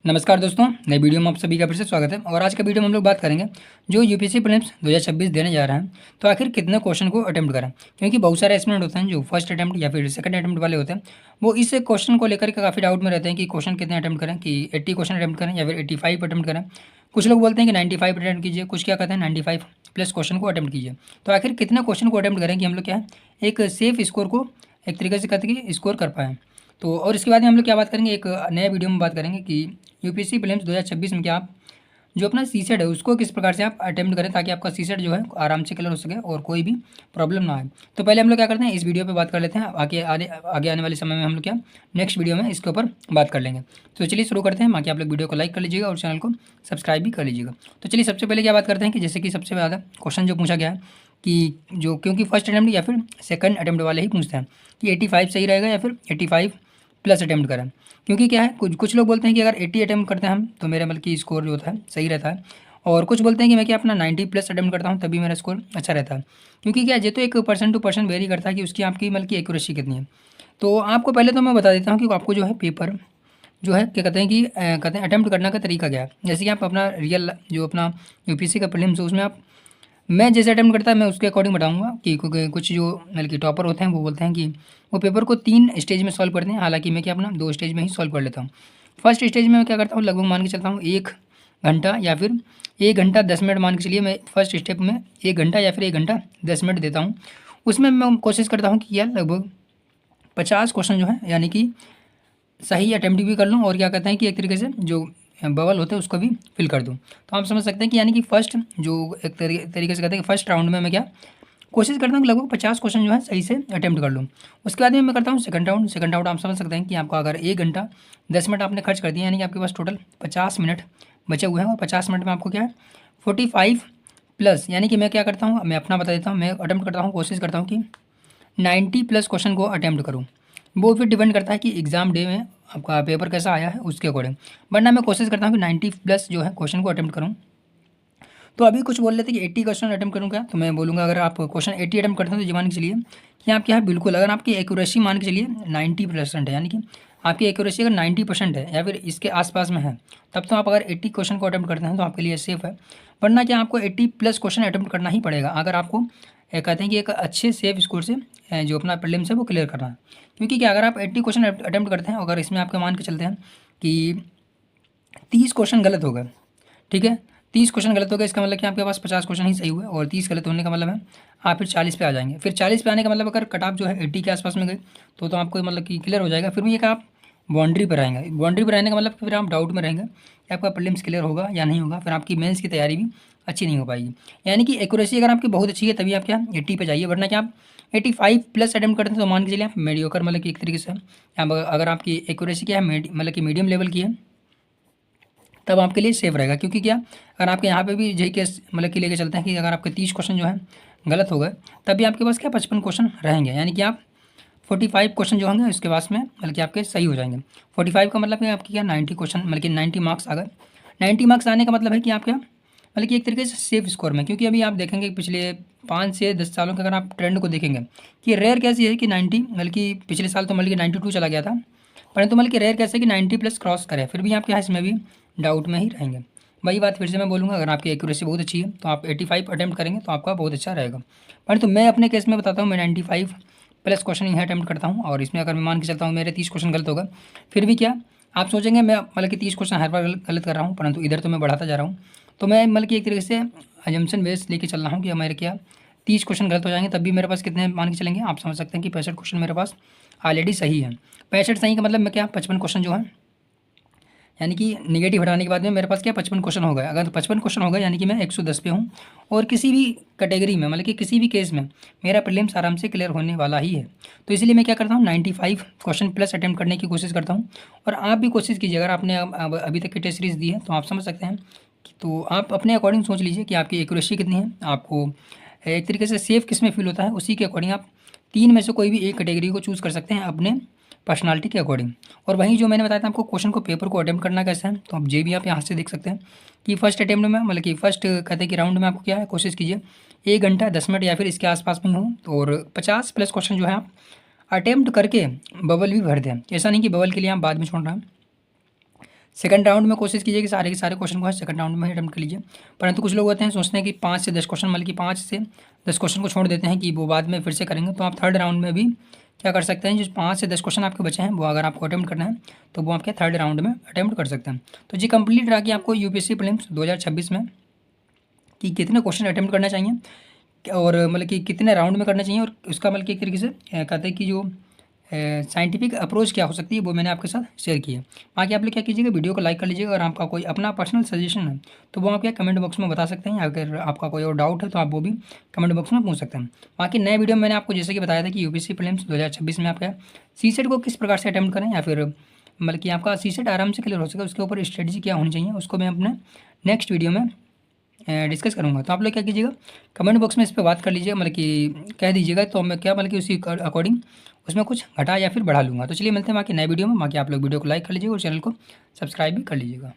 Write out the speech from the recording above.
नमस्कार दोस्तों, नई वीडियो में आप सभी का फिर से स्वागत है। और आज का वीडियो में हम लोग बात करेंगे जो यूपीएससी प्रीलिम्स 2026 देने जा रहे हैं, तो आखिर कितने क्वेश्चन को अटेम्प्ट करें। क्योंकि बहुत सारे एस्पिरेंट होते हैं जो फर्स्ट अटेम्प्ट या फिर सेकंड अटेम्प्ट वाले होते हैं, वो इस क्वेश्चन को लेकर के काफ़ी डाउट में रहते हैं कि क्वेश्चन कितने अटेम्प्ट करें, कि 80 क्वेश्चन अटेम्प्ट करें या फिर 85 अटेम्प्ट करें। कुछ लोग बोलते हैं कि 95 अटेम्प्ट कीजिए, कुछ क्या कहते हैं 95 प्लस क्वेश्चन को अटेम्प्ट कीजिए। तो आखिर कितने क्वेश्चन को अटेम्प्ट करें कि हम लोग क्या है एक सेफ स्कोर को एक तरीके से कहते हैं कि स्कोर कर पाएँ। तो और इसके बाद में हम लोग क्या बात करेंगे, एक नए वीडियो में बात करेंगे कि यूपीएससी प्रीलिम्स 2026 में क्या आप जो अपना सीसेट है उसको किस प्रकार से आप अटेम्प्ट करें ताकि आपका सीसेट जो है आराम से क्लियर हो सके और कोई भी प्रॉब्लम ना आए। तो पहले हम लोग क्या करते हैं, इस वीडियो पे बात कर लेते हैं, आगे आने वाले समय में हम लोग क्या नेक्स्ट वीडियो में इसके ऊपर बात कर लेंगे। तो चलिए शुरू करते हैं। बाकी आप लोग वीडियो को लाइक कर लीजिएगा और चैनल को सब्सक्राइब भी कर लीजिएगा। तो चलिए सबसे पहले क्या बात करते हैं कि जैसे कि सबसे ज़्यादा क्वेश्चन जो पूछा गया है कि जो क्योंकि फर्स्ट अटैम्प्ट या फिर सेकंड अटैम्प्ट वाले ही पूछते हैं कि 85 सही रहेगा या फिर 85 प्लस अटैम्प्ट करें। क्योंकि क्या है कुछ लोग बोलते हैं कि अगर 80 अटैम्प्ट करते हैं हम तो मेरा मतलब कि स्कोर जो होता है सही रहता है, और कुछ बोलते हैं कि मैं क्या अपना 90 प्लस अटैम्प्ट करता हूँ तभी मेरा स्कोर अच्छा रहता है। क्योंकि क्या ये तो एक पर्सन टू पर्सन वेरी करता है कि उसकी आपकी मतलब की एक्यूरेसी कितनी है। तो आपको पहले तो मैं बता देता हूँ कि आपको जो है पेपर जो है क्या कहते हैं कि कहते हैं अटैम्प्ट करने का तरीका क्या है। जैसे कि आप अपना रियल जो अपना यूपीएससी का प्रीलिम्स है उसमें आप मैं जैसे अटेम्प्ट करता है मैं उसके अकॉर्डिंग बताऊंगा कि क्योंकि कुछ जो मतलब कि टॉपर होते हैं वो बोलते हैं कि वो पेपर को 3 स्टेज में सॉल्व करते हैं, हालांकि मैं क्या अपना 2 स्टेज में ही सॉल्व कर लेता हूँ। फर्स्ट स्टेज में मैं क्या करता हूँ, लगभग मान के चलता हूँ 1 घंटा या फिर 1 घंटा 10 मिनट मान के चलिए। मैं फर्स्ट स्टेप में 1 घंटा या फिर 1 घंटा 10 मिनट देता हूँ। उसमें मैं कोशिश करता हूँ कि यार लगभग 50 क्वेश्चन जो है यानी कि सही अटेम्प्ट भी कर लूँ और क्या कहते हैं कि एक तरीके से जो बबल होते हैं उसको भी फिल कर दूँ। तो आप समझ सकते हैं कि यानी कि फर्स्ट जो एक तरीके से कहते हैं कि फर्स्ट राउंड में मैं क्या कोशिश करता हूँ कि लगभग 50 क्वेश्चन जो है सही से अटेम्प्ट कर लूँ। उसके बाद में मैं करता हूँ सेकंड राउंड। सेकंड राउंड आप समझ सकते हैं कि आपका अगर 1 घंटा 10 मिनट आपने खर्च कर दिया यानी कि आपके पास टोटल 50 मिनट बचे हुए हैं, और 50 मिनट में आपको क्या है 45 प्लस यानी कि मैं क्या करता हूँ, मैं अपना बता देता हूँ, मैं अटेम्प्ट करता हूँ, कोशिश करता हूँ कि 90 प्लस क्वेश्चन को अटेम्प्ट करूँ। वो फिर डिपेंड करता है कि एग्ज़ाम डे में आपका पेपर कैसा आया है उसके अकॉर्डिंग, वरना मैं कोशिश करता हूँ कि 90 प्लस जो है क्वेश्चन को अटेम्प्ट करूँ। तो अभी कुछ बोल रहे थे कि 80 क्वेश्चन अटेम्प्ट करूँ क्या, तो मैं बोलूँगा अगर आप क्वेश्चन 80 अटेम्प्ट करते हैं तो ये मान के चलिए कि आप क्या है बिल्कुल, अगर आपकी एक्यूरेसी मान के चलिए 90% है, यानी कि आपकी एक्यूरेसी अगर 90% है या फिर इसके आसपास में है, तब तो आप अगर 80 क्वेश्चन को अटेम्प्ट करते हैं तो आपके लिए सेफ है। वरना क्या आपको 80 प्लस क्वेश्चन अटेम्प्ट करना ही पड़ेगा अगर आपको कहते हैं कि एक अच्छे सेफ स्कोर से जो अपना प्रीलिम्स है वो क्लियर करना है। क्योंकि क्या अगर आप 80 क्वेश्चन अटेम्प्ट करते हैं, अगर इसमें आपके मान के चलते हैं कि 30 क्वेश्चन गलत हो गए, ठीक है, 30 क्वेश्चन गलत हो गए, इसका मतलब कि आपके पास 50 क्वेश्चन ही सही हुए और 30 गलत होने का मतलब है आप फिर 40 पे आ जाएंगे। फिर 40 पे आने का मतलब अगर कट ऑफ जो है 80 के आसपास में गई तो आपको मतलब कि क्लियर हो जाएगा। फिर भी एक आप बाउंड्री पर रहेंगे, बाउंड्री पर रहने का मतलब फिर आप डाउट में रहेंगे कि आपका प्रीलिम्स क्लियर होगा या नहीं होगा, फिर आपकी मेंस की तैयारी भी अच्छी नहीं हो पाएगी। यानी कि एक्यूरेसी अगर आपकी बहुत अच्छी है तभी आप क्या 80 पे जाइए, वरना क्या आप 85 प्लस अटेम्प्ट करते हैं तो मान के चलिए आप मेडियोकर मतलब कि एक तरीके से अगर आपकी एक्यूरेसी क्या है मतलब कि मीडियम लेवल की है तब आपके लिए सेफ रहेगा। क्योंकि क्या अगर आपके यहाँ पे भी यही केस मतलब कि लेके चलते हैं कि अगर आपके 30 क्वेश्चन जो है गलत हो गए तभी आपके पास क्या 55 क्वेश्चन रहेंगे, यानी कि आप 45 क्वेश्चन जो होंगे उसके पास में मतलब कि आपके सही हो जाएंगे। 45 का मतलब है आपकी क्या 90 क्वेश्चन मतलब कि 90 मार्क्स आ गए। 90 मार्क्स आने का मतलब है कि आप क्या मतलब कि एक तरीके से सेफ स्कोर में, क्योंकि अभी आप देखेंगे पिछले 5 से 10 सालों के अगर आप ट्रेंड को देखेंगे कि रेयर कैसी है कि 90 मतलब कि पिछले साल तो मतलब कि 92 चला गया था, परंतु मतलब कि रेयर कैसे है कि 90 प्लस क्रॉस करे, फिर भी आप क्या है इसमें भी डाउट में ही रहेंगे। वही बात फिर से मैं बोलूँगा, अगर आपकी एक्यूरेसी बहुत अच्छी है तो आप 85 अटेम्प्ट करेंगे तो आपका बहुत अच्छा रहेगा। परंतु मैं अपने केस में बताता हूँ, मैं 95 प्लस क्वेश्चन ही अटेम्प्ट करता हूँ और इसमें अगर मैं मान के चलता हूँ मेरे 30 क्वेश्चन गलत होगा, फिर भी क्या आप सोचेंगे मैं मतलब कि 30 क्वेश्चन हर बार गलत कर रहा हूँ, परंतु इधर तो मैं बढ़ाता जा रहा हूँ। तो मैं मतलब कि एक तरीके से अजम्पशन बेस लेके चल रहा हूँ कि हमारे क्या 30 क्वेश्चन गलत हो जाएंगे तब भी मेरे पास कितने मान के चलेंगे, आप समझ सकते हैं कि 65 क्वेश्चन मेरे पास ऑलरेडी सही है। 65 सही का मतलब मैं क्या 55 क्वेश्चन जो है यानी कि निगेटिव हटाने के बाद में मेरे पास क्या 55 क्वेश्चन हो गए। अगर 55 क्वेश्चन हो गए यानी कि मैं 110 पे हूँ और किसी भी कैटेगरी में मतलब कि किसी भी केस में मेरा प्रीलिम्स आराम से क्लियर होने वाला ही है। तो इसीलिए मैं क्या करता हूँ 95 क्वेश्चन प्लस अटेम्प्ट करने की कोशिश करता हूँ। और आप भी कोशिश कीजिए, अगर आपने अभी तक की टेस्ट सीरीज़ दी है तो आप समझ सकते हैं तो आप अपने अकॉर्डिंग सोच लीजिए कि आपकी एक्यूरेसी कितनी है, आपको एक तरीके से सेफ किस में फील होता है, उसी के अकॉर्डिंग आप 3 में से कोई भी एक कैटेगरी को चूज़ कर सकते हैं अपने पर्सनालिटी के अकॉर्डिंग। और वहीं जो मैंने बताया था आपको क्वेश्चन को पेपर को अटेम्प्ट करना कैसे है, तो आप जे भी आप यहाँ से देख सकते हैं कि फर्स्ट अटेम्प्ट में मतलब कि फर्स्ट कहते हैं कि राउंड में आपको क्या है कोशिश कीजिए 1 घंटा 10 मिनट या फिर इसके आसपास में हो, तो और 50 प्लस क्वेश्चन जो है आप अटेम्प्ट करके बबल भी भर दें। ऐसा नहीं कि बबल के लिए आप बाद में छोड़ रहे हैं, सेकंड राउंड में कोशिश कीजिए कि सारे के सारे क्वेश्चन को है सेकंड राउंड में ही अटेम्प्ट कर लीजिए। परंतु कुछ लोग होते हैं सोचते हैं कि 5 से 10 क्वेश्चन, मतलब कि 5 से 10 क्वेश्चन को छोड़ देते हैं कि वो बाद में फिर से करेंगे। तो आप थर्ड राउंड में भी क्या कर सकते हैं, जो 5 से 10 क्वेश्चन आपके बचे हैं वो अगर आपको अटेम्प्ट करना है तो वो आपके थर्ड राउंड में अटेम्प्ट कर सकते हैं। तो जी कंप्लीट रहा कि आपको यूपीएससी प्रीलिम्स 2026 में कि कितने क्वेश्चन अटेम्प्ट करना चाहिए और मतलब कि कितने राउंड में करना चाहिए, और उसका मतलब कि एक तरीके से कहते हैं कि जो साइंटिफिक अप्रोच क्या हो सकती है वो मैंने आपके साथ शेयर की है। बाकी आप लोग क्या कीजिएगा, वीडियो को लाइक कर लीजिएगा, और आपका कोई अपना पर्सनल सजेशन है तो वो आप क्या कमेंट बॉक्स में बता सकते हैं। अगर आपका कोई और डाउट है तो आप वो भी कमेंट बॉक्स में पूछ सकते हैं। बाकी नए वीडियो में मैंने आपको जैसे कि बताया था कि यूपीएससी प्रीलिम्स 2026 में आपका सीसेट को किस प्रकार से अटेम्प्ट करें, या फिर मतलब कि आपका सीसेट आराम से क्लियर हो सके उसके ऊपर स्ट्रेटजी क्या होनी चाहिए, उसको मैं अपने नेक्स्ट वीडियो में डिस्कस करूँगा। तो आप लोग क्या कीजिएगा, कमेंट बॉक्स में इस पर बात कर लीजिएगा, मतलब कि कह दीजिएगा तो मैं क्या मतलब कि उसी अकॉर्डिंग उसमें कुछ घटा या फिर बढ़ा लूँगा। तो चलिए मिलते हैं बाकी नए वीडियो में। बाकी आप लोग वीडियो को लाइक कर लीजिएगा और चैनल को सब्सक्राइब भी कर लीजिएगा।